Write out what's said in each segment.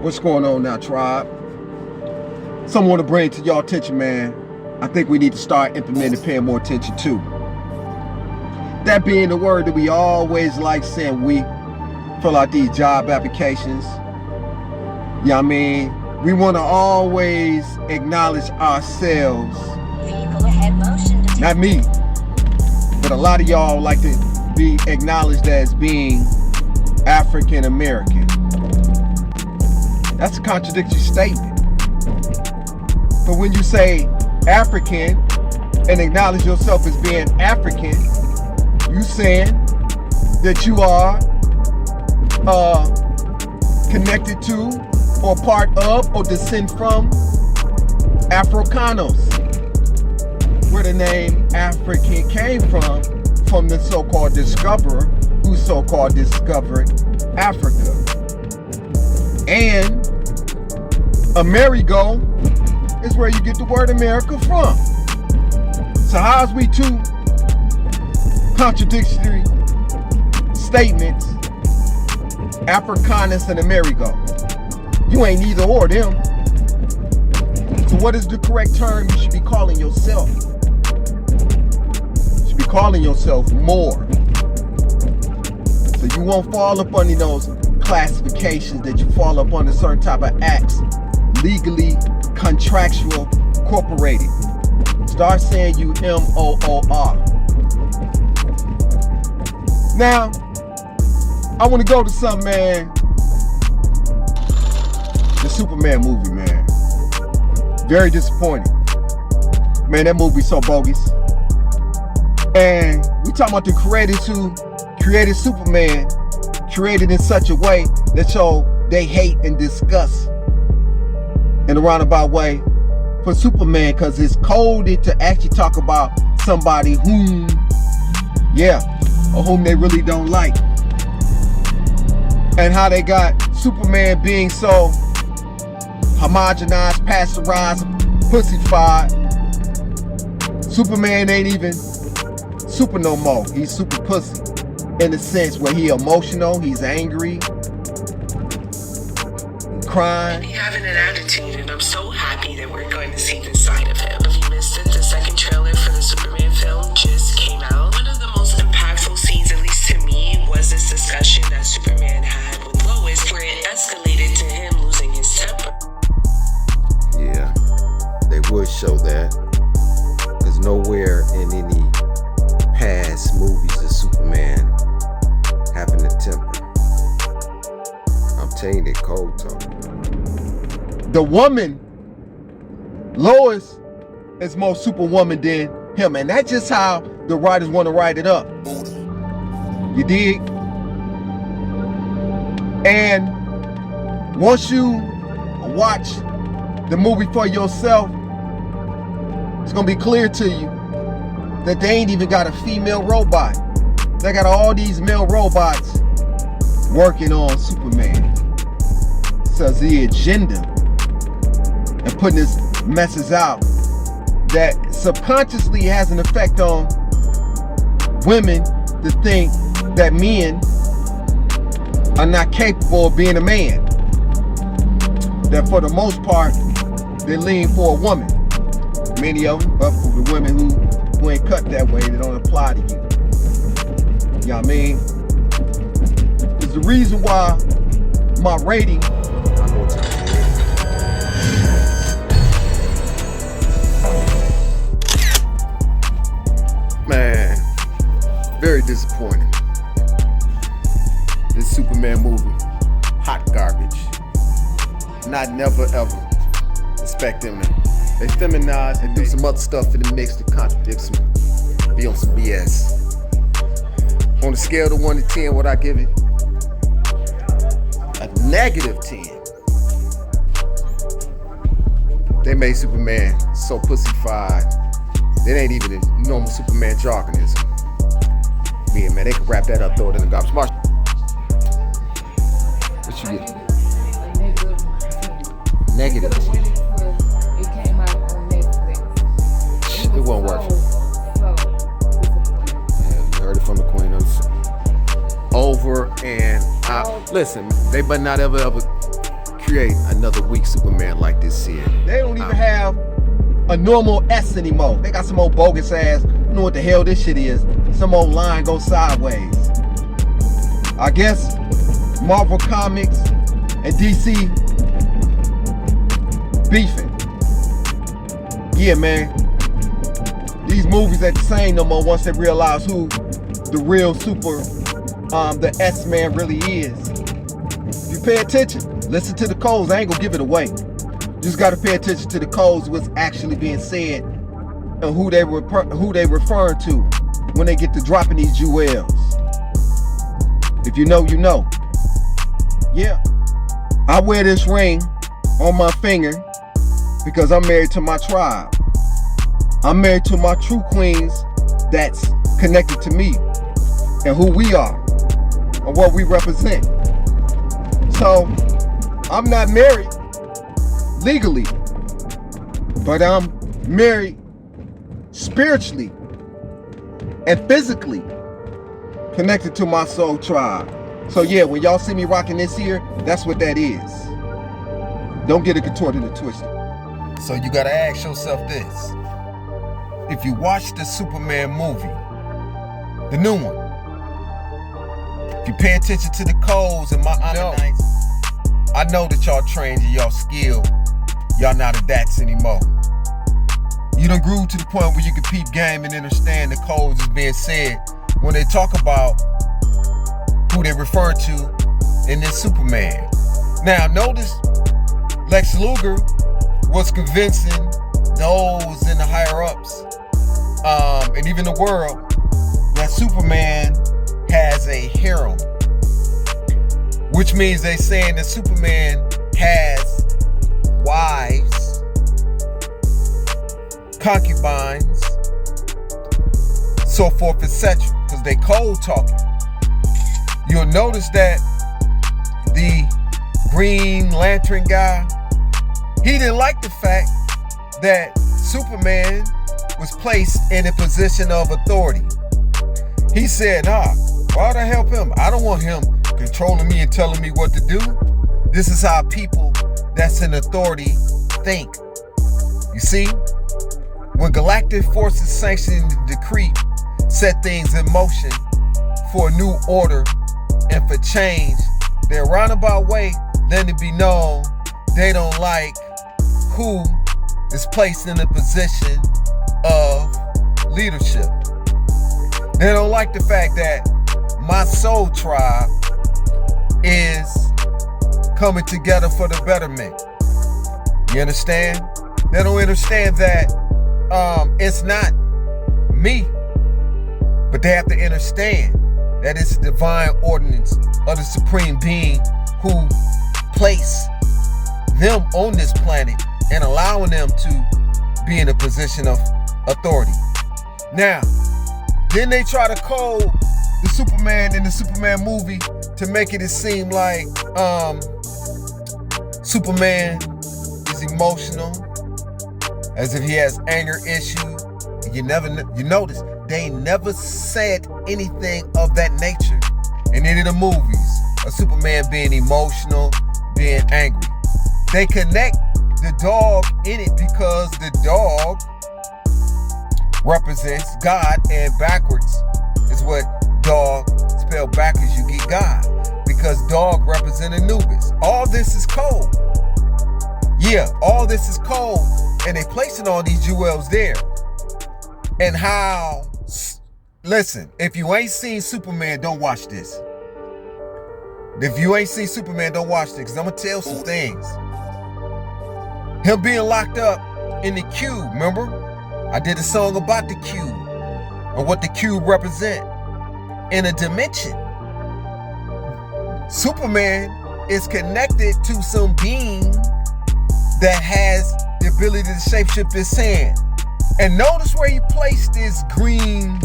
What's going on now, tribe? Something I want to bring to y'all attention, man. I think we need to start implementing, paying more attention to. That being the word that we always like saying, we fill out these job applications. You know what I mean? We want to always acknowledge ourselves. Vehicle ahead motion detected. Not me, but a lot of y'all like to be acknowledged as being African American. That's a contradictory statement. But when you say African and acknowledge yourself as being African, you saying that you are connected to or part of or descend from Africanos, where the name African came from the so-called discoverer who so-called discovered Africa. And Amerigo is where you get the word America from. So how's we two contradictory statements, Africanus and Amerigo? You ain't neither or them. So what is the correct term you should be calling yourself? You should be calling yourself more. So you won't fall up under those classifications that you fall up under certain type of acts, legally, contractual, corporated. Start saying you M-O-O-R. Now, I want to go to something, man. The Superman movie, man. Very disappointing. Man, that movie so bogus. And we talking about the creators who created Superman, created in such a way that they hate and disgust in a roundabout way for Superman, because it's coded to actually talk about somebody whom they really don't like. And how they got Superman being so homogenized, pasteurized, pussified. Superman ain't even super no more. He's super pussy in the sense where he emotional, he's angry, crying. He's having an attitude, and I'm so happy that we're going to see this side of him. If you missed it, the second trailer for the Superman film just came out. One of the most impactful scenes, at least to me, was this discussion that Superman had with Lois, where it escalated to him losing his temper. Yeah, they would show that. There's nowhere in any past movies of Superman having a temper. I'm telling you, cold talk. The woman, Lois, is more superwoman than him. And that's just how the writers want to write it up. You dig? And once you watch the movie for yourself, it's going to be clear to you that they ain't even got a female robot. They got all these male robots working on Superman. So the agenda and putting this message out that subconsciously has an effect on women to think that men are not capable of being a man. That for the most part, they lean for a woman. Many of them, but for the women who ain't cut that way, they don't apply to you. You know what I mean? It's the reason why my rating, man, very disappointing. This Superman movie, hot garbage. Not never ever expect them to. They feminize and do some other stuff in the mix to contradict some, be on some BS. On a scale of 1 to 10, what I give it? A -10. They made Superman so pussified. It ain't even a normal Superman jargonism. Yeah, man, they could wrap that up, throw it in the garbage. Marsh. What you get? -10. It won't work. Yeah, you heard it from the Queen of over and out. Listen, they better not ever create another weak Superman like this here. They don't even have a normal S anymore. They got some old bogus ass. You know what the hell this shit is? Some old line goes sideways. I guess Marvel Comics and DC beefing. Yeah, man. These movies ain't the same no more once they realize who the real the S-Man really is. If you pay attention, listen to the codes. I ain't gonna give it away. You just gotta pay attention to the codes, what's actually being said, and who they referring to when they get to dropping these jewels. If you know, you know. Yeah. I wear this ring on my finger because I'm married to my tribe. I'm married to my true queens that's connected to me and who we are and what we represent. So I'm not married legally, but I'm married spiritually and physically connected to my soul tribe. So yeah, when y'all see me rocking this here, that's what that is. Don't get it contorted and twisted. So you gotta ask yourself this. If you watch the Superman movie, the new one, if you pay attention to the codes and my Ammonites, I know that y'all trained and y'all skilled. Y'all not adapts anymore. You done grew to the point where you can peep game and understand the codes is being said when they talk about who they refer to in this Superman. Now notice Lex Luger was convincing those in the higher ups and even the world that Superman has a harem, which means they saying that Superman has wives, concubines, so forth, etc. Because they cold talking. You'll notice that the Green Lantern guy, he didn't like the fact that Superman was placed in a position of authority. He said, why'd I help him? I don't want him controlling me and telling me what to do. This is how people that's in authority think. You see, when galactic forces sanctioning the decree set things in motion for a new order and for change, their roundabout way letting it be known they don't like who is placed in a position of leadership. They don't like the fact that my soul tribe is coming together for the betterment. You understand? They don't understand that it's not me, but they have to understand that it's the divine ordinance of the supreme being who placed them on this planet and allowing them to be in a position of authority. Now, then they try to code the Superman in the Superman movie to make it seem like Superman is emotional, as if he has anger issues. You notice they never said anything of that nature in any of the movies of Superman being emotional, being angry. They connect the dog in it because the dog represents God, and backwards is what dog spelled backwards, you get God, because dog represents Anubis. All this is cold. Yeah, all this is cold, and they placing all these jewels there. And how, listen, if you ain't seen Superman, don't watch this. If you ain't seen Superman, don't watch this, because I'm going to tell some things. Him being locked up in the cube, remember? I did a song about the cube and what the cube represent in a dimension. Superman is connected to some being that has the ability to shapeshift his hand. And notice where he placed this green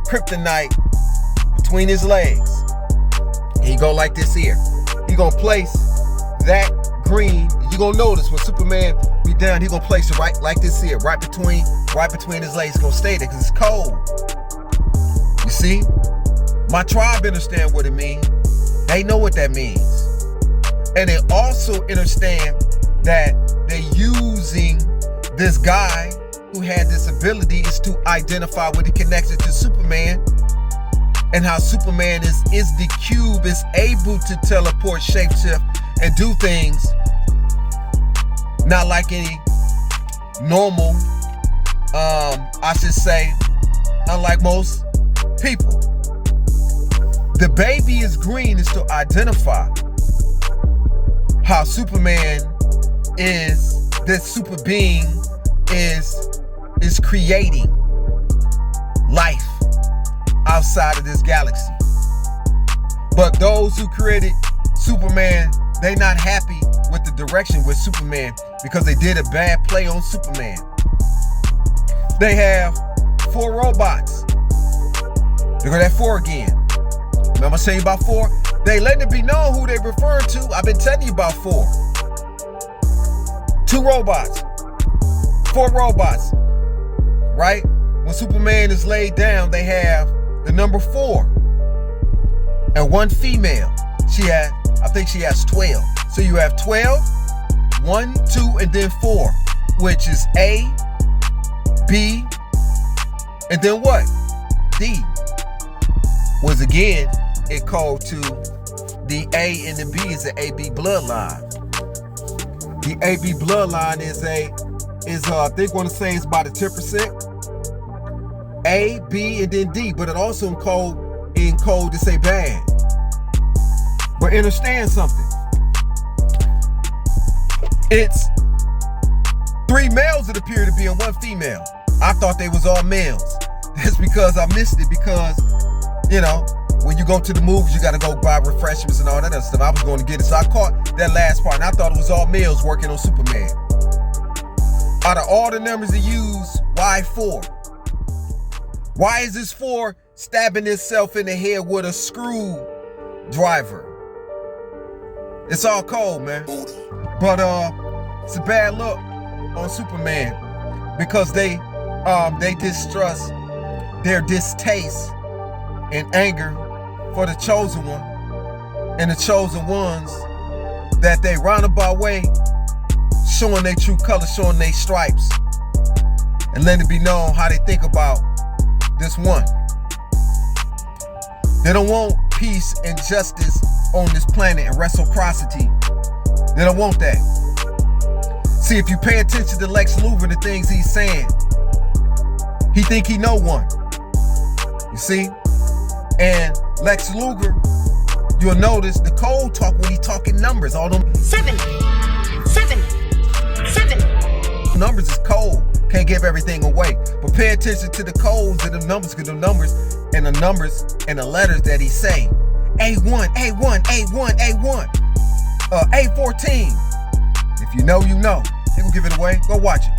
kryptonite between his legs. And he go like this here. He gonna place that green. You gonna notice when Superman be down, he gonna place it right like this here, right between his legs. It's gonna stay there because it's cold. You see, my tribe understand what it means. They know what that means. And they also understand that they're using this guy who had this ability is to identify with the connection to Superman, and how Superman is the cube, is able to teleport, shapeshift, and do things not like any normal, I should say, unlike most people. The baby is green is to identify how Superman is, this super being is creating life outside of this galaxy. But those who created Superman, they not happy with the direction with Superman because they did a bad play on Superman. They have 4 robots. They go that 4 again. Remember I saying about 4? They letting it be known who they refer to. I've been telling you about 4. 2 robots. 4 robots. Right? When Superman is laid down, they have the number 4. And 1 female. I think she has 12. So you have 12, 1, 2, and then 4. Which is A, B, and then what? D. Was again, it called to the A and the B is the AB bloodline. The AB bloodline is I think want to say it's about a 10%. A, B, and then D, but it also in code to say bad. But understand something. It's 3 males that appear to be and 1 female. I thought they was all males. That's because I missed it because, you know, when you go to the movies, you got to go buy refreshments and all that other stuff. I was going to get it. So I caught that last part, and I thought it was all males working on Superman. Out of all the numbers they use, why 4? Why is this 4 stabbing itself in the head with a screwdriver? It's all cold, man. But it's a bad look on Superman because they distrust, their distaste and anger for the chosen one, and the chosen ones that they roundabout way showing their true colors, showing their stripes, and letting it be known how they think about this one. They don't want peace and justice on this planet and reciprocity. They don't want that. See, if you pay attention to Lex Luthor, the things he's saying, he think he know one. You see? And Lex Luthor, you'll notice the code talk when he talking numbers. All them 7, 7, 7. numbers is code. Can't give everything away. But pay attention to the codes and the numbers, because the numbers and the letters that he say. A1, A1, A1, A1. A14. If you know, you know. They gonna give it away. Go watch it.